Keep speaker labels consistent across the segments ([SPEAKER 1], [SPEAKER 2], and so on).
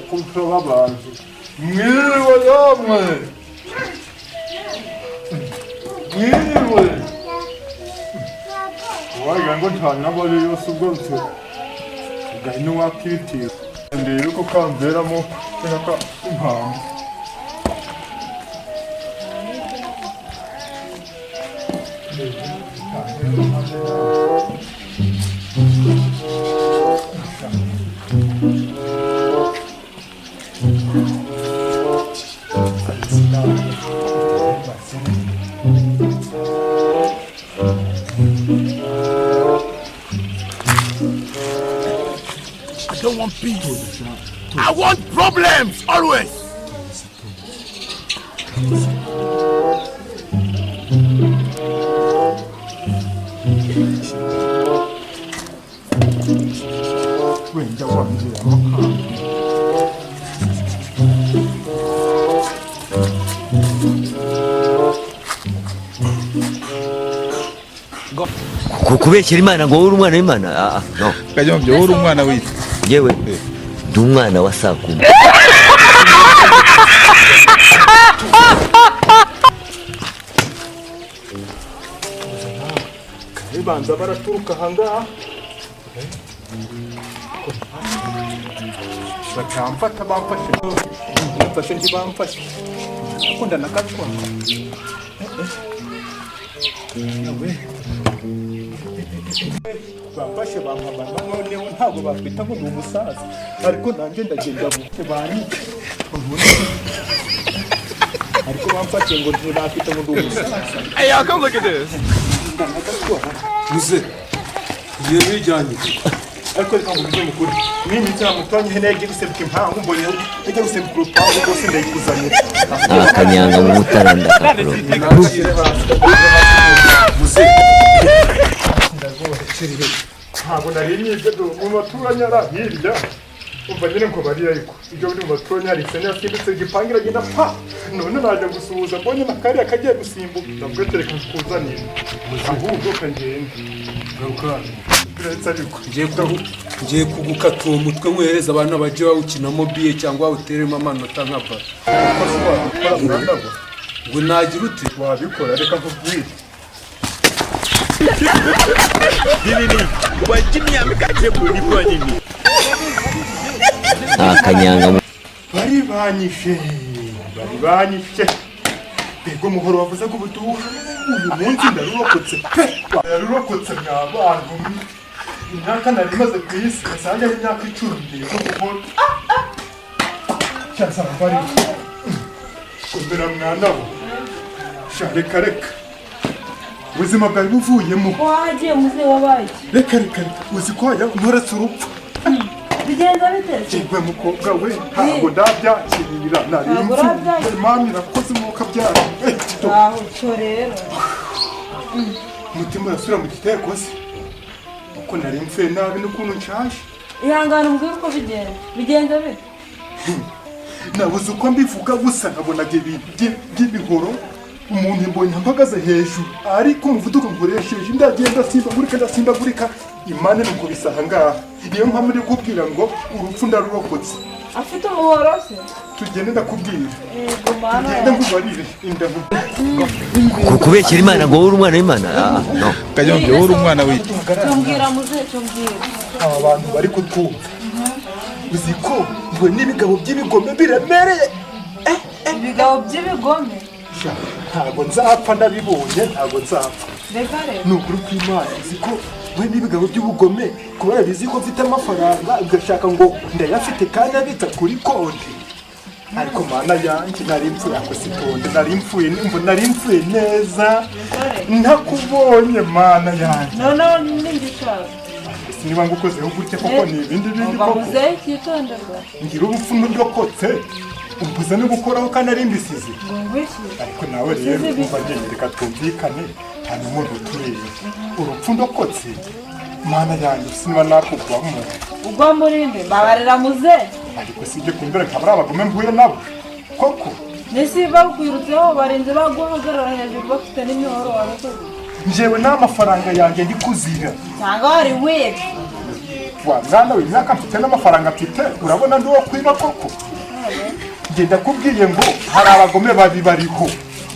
[SPEAKER 1] kumva babanze mwiriwe yamwe mwiriwe wagira ngo nta n'abari yose ubwose ugahina wakitira ndebe ko kamberamo cyangwa impamvu
[SPEAKER 2] I don't want peace. I want problems always.
[SPEAKER 3] kubeshyera Imana ngo uri umwana w'Imana no
[SPEAKER 4] kajyambye uri umwana w'iki
[SPEAKER 3] yewe ndi umwana wa Sakuma
[SPEAKER 1] banza baraturuka hangaha bakamfata bamfashe ntibamfashe akunda nakatwa bamfashe bampamana noneho ntabwo bakwita ngo ni umusaza ariko nanjye ndagenda buke banyice ariko bamfashe ngo ntibakwita ngo ni umusaza.
[SPEAKER 2] Hey, y'all, come look at this.
[SPEAKER 1] Muze iyo bijyanye ariko reka ngo mukuru nini cyamutanye ihene yagiye guseruka impamvu mbonye yagiye guseruka urupangu rwose ndayikuzanye
[SPEAKER 3] akanyanga mu mutaranda kakuru
[SPEAKER 1] muze ndagoreshirire ntabwo nari nibyo mu baturanye ara hirya umva nyine ngo bari ariko ibyo biri mu baturanye ari senya yasimbutse igipangira agenda pa none naje gusuhuza mbonye nakari akagiye gusimbuka ndabwetereka kuzanira ahubwo kangende garuka
[SPEAKER 5] ngiye kugukata uwo mutwe nkwereza abantu bajye bawukinamo biye cyangwa bawuteremo amanota nka bara ngo nagira ute
[SPEAKER 1] wabikora reka nkubwire
[SPEAKER 2] Nini wajini amekaje muri kwa nini
[SPEAKER 3] akanyanga
[SPEAKER 1] bari banyishe bego muhoro wavuze ko ubutuha uyu munsi ndarurokotse ndarurokotse mwabantu imyaka nari maze ku isi asange ari imyaka 10 ngiye ko guhora cyasa bari kumbera mwana bo reka ubuzima bwari buvuyemo
[SPEAKER 6] wagiye muze wabaye
[SPEAKER 1] reka uzi ko wajya umuretse urupfu
[SPEAKER 6] bigenza biteze
[SPEAKER 1] kigwe mukobwa we ntabwo ndabyakirira nari imfu mami nakoze umuka byara
[SPEAKER 6] aho cyo rero
[SPEAKER 1] mutima urasura mu giteko se uko nari mfuye nabi n'ukuntu nshaje
[SPEAKER 6] ihangana umbwire uko bigenza bite
[SPEAKER 1] nabuze uko mbivuga gusa nabonaga by'ibihoro umuntu mbonye mpagaze hejuru ariko umuvuduko nkoresheje ndagenda simbagurika imana nuko bisaha ngaha niyo mpamvu uri kubwira ngo urupfu ndarurokotse
[SPEAKER 6] afite umuhoro se
[SPEAKER 1] tugende ndakubwira
[SPEAKER 6] yego mana
[SPEAKER 1] ngende ngubarire indavu
[SPEAKER 3] kubeshyera Imana ngo uri umwana w'Imana no
[SPEAKER 4] kajyambye uri umwana w'iki
[SPEAKER 6] tumbwira muze tumbwira
[SPEAKER 1] aba bantu bari kutwumva uzi ko ngo n'ibigabo by'ibigome biremereye
[SPEAKER 6] ibigabo by'ibigome
[SPEAKER 1] ntabwo nzapfa ndabibonye ntabwo nzapfa
[SPEAKER 6] reka
[SPEAKER 1] ni ukuri kw'Imana uzi ko we n'ibigabo by'ubugome kubera bizi ko mfite amafaranga ugashaka ngo ndayafite kandi abitsa kuri konti ariko mana yanjye nari mfuye ako sitonde nari mfuye neza ntakubonye mana yanjye
[SPEAKER 6] noneho ningishaka
[SPEAKER 1] niba ngukozeho gutya koko ni ibindi koko
[SPEAKER 6] muze cyitonderwa
[SPEAKER 1] ngira ubupfu ndokotse umbuza no gukoraho kandi ari imbisizi
[SPEAKER 6] ngwiki
[SPEAKER 1] ariko nawe rero umva ngende reka twumvikane nta n'umuntu utureye urupfu ndokotse mana yanjye sinaba nakugwamo
[SPEAKER 6] ugwa muri mbe mbabarira muze
[SPEAKER 1] ariko sijye kumbera nkabari abagome mpuye nabo koko
[SPEAKER 6] nisi bakwirutseho barinze baguhagarara hejuru bafite n'imihoro warokoze
[SPEAKER 1] njyewe n'amafaranga yanjye ndi kuzira
[SPEAKER 6] cyangwa wari wibye
[SPEAKER 1] wa mwana w'imyaka mfite n'amafaranga mfite urabona ndi uwo kwiba koko ngenda kubwiye ngo hari abagome babi bariho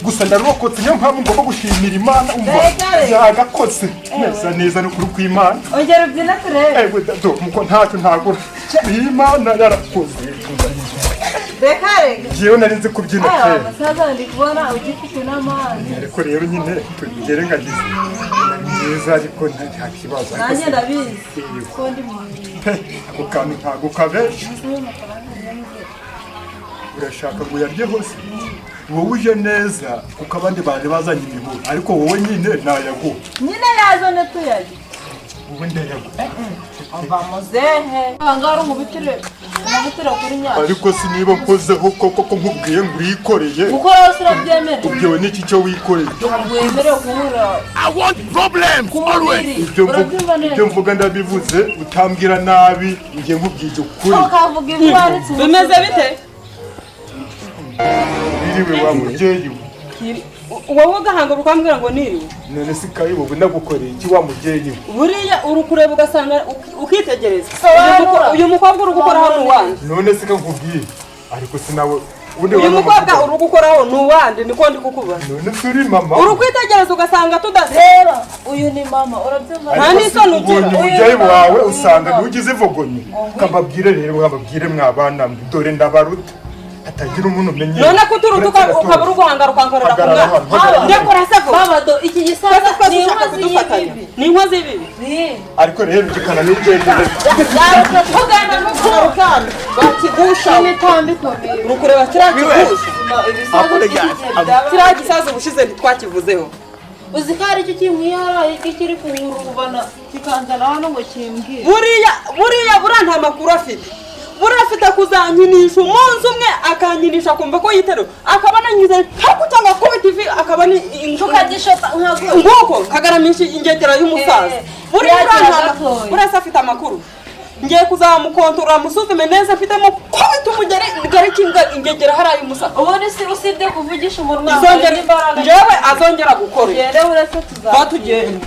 [SPEAKER 1] gusa ndarokotse niyo mpamvu ngomba gushimira Imana umva yagakoze neza neza no kuri kw'Imana
[SPEAKER 6] ongera ubyina turebe
[SPEAKER 1] do muko ntacyo ntagura Imana yarakoze
[SPEAKER 6] bekare
[SPEAKER 1] jewe nari nzi kubyina kera
[SPEAKER 6] basaza ndi kubona ugifite n'amani
[SPEAKER 1] ariko rero nyine tugerengagize neza ariko nta kibazo
[SPEAKER 6] nanjye ndabizi ko ndi mu
[SPEAKER 1] ako kantu ntago kabesha urashaka ngo yarye hose wowe uje neza kuko abandi bari bazanye imihoro ariko wowe nyine nayaguha
[SPEAKER 6] nyine yazone tuyajye
[SPEAKER 1] wowe ndayaguha
[SPEAKER 6] ava muzehe angara umubitire kuri nyanja
[SPEAKER 1] ariko siniba nkozeho koko nkubwiye ngo urikoreye
[SPEAKER 6] gukora wose urabyemera
[SPEAKER 1] ubwiwe n'iki cyo wikoreye
[SPEAKER 6] wemerewe kuhura
[SPEAKER 2] I want problems always.
[SPEAKER 1] ibyo mvuga ndabivuze utambwira nabi ngiye nkubwije ukuri
[SPEAKER 6] ukavuga ibyo wanditse
[SPEAKER 7] bimeze bite
[SPEAKER 1] biriwe wa mubyeyi
[SPEAKER 7] wowe ugahanga ukambwira ngo niriwe
[SPEAKER 1] none si kayi wowe nagukoreye iki wa mubyeyi
[SPEAKER 7] buriya uri kureba ugasanga ukitegereza uyu mukobwa uri gukora hano uwandi
[SPEAKER 1] none si nkubwiye ariko sinawe
[SPEAKER 7] uyu mukobwa uri gukoraho ni uwandi niko ndi kukubaza
[SPEAKER 1] none turi mama
[SPEAKER 7] uri kwitegereza ugasanga tudasera
[SPEAKER 6] uyu ni mama urabyumva
[SPEAKER 7] nta n'isoni ugira
[SPEAKER 1] umubyeyi wawe usanga ntugize ivogonye ukababwire rero mwababwire mwabana dore ndabaruta atagira umuntu umenye
[SPEAKER 7] none ko uturuta ukaba uri guhangara ukankorera ku mwana ndekora seko
[SPEAKER 6] baba do iki gisaza
[SPEAKER 7] ni inkozi y'ibibi ni inkozi y'ibibi
[SPEAKER 1] ariko rero gikana n'igende
[SPEAKER 7] tugana no kurukana bakigusha
[SPEAKER 6] imitambiko
[SPEAKER 7] uri kureba kiriya kiriya gisaza ubushize ntitwakivuzeho
[SPEAKER 6] uzi ko ari cyo kimwihara iki kiri kuhurubana kikanzana hano ngo kimbwire
[SPEAKER 7] buriya nta makuru afite buriya afite kuzankinisha umunsi umwe akankinisha akumva ko yiteruye akaba ananyuze ntabwo cyangwa kuba TV akaba ni
[SPEAKER 6] tukagishota
[SPEAKER 7] nguko kagaramisha ingegera y'umusaza buriya afite amakuru ngiye kuzamukontorora musuzume neza mfitemo kubita umugeri ngari kinga ingegera haraye umusaza
[SPEAKER 6] ubone si usibye kuvugisha umunwa
[SPEAKER 7] njyewe azongera gukora
[SPEAKER 6] rero uretse
[SPEAKER 7] batugenda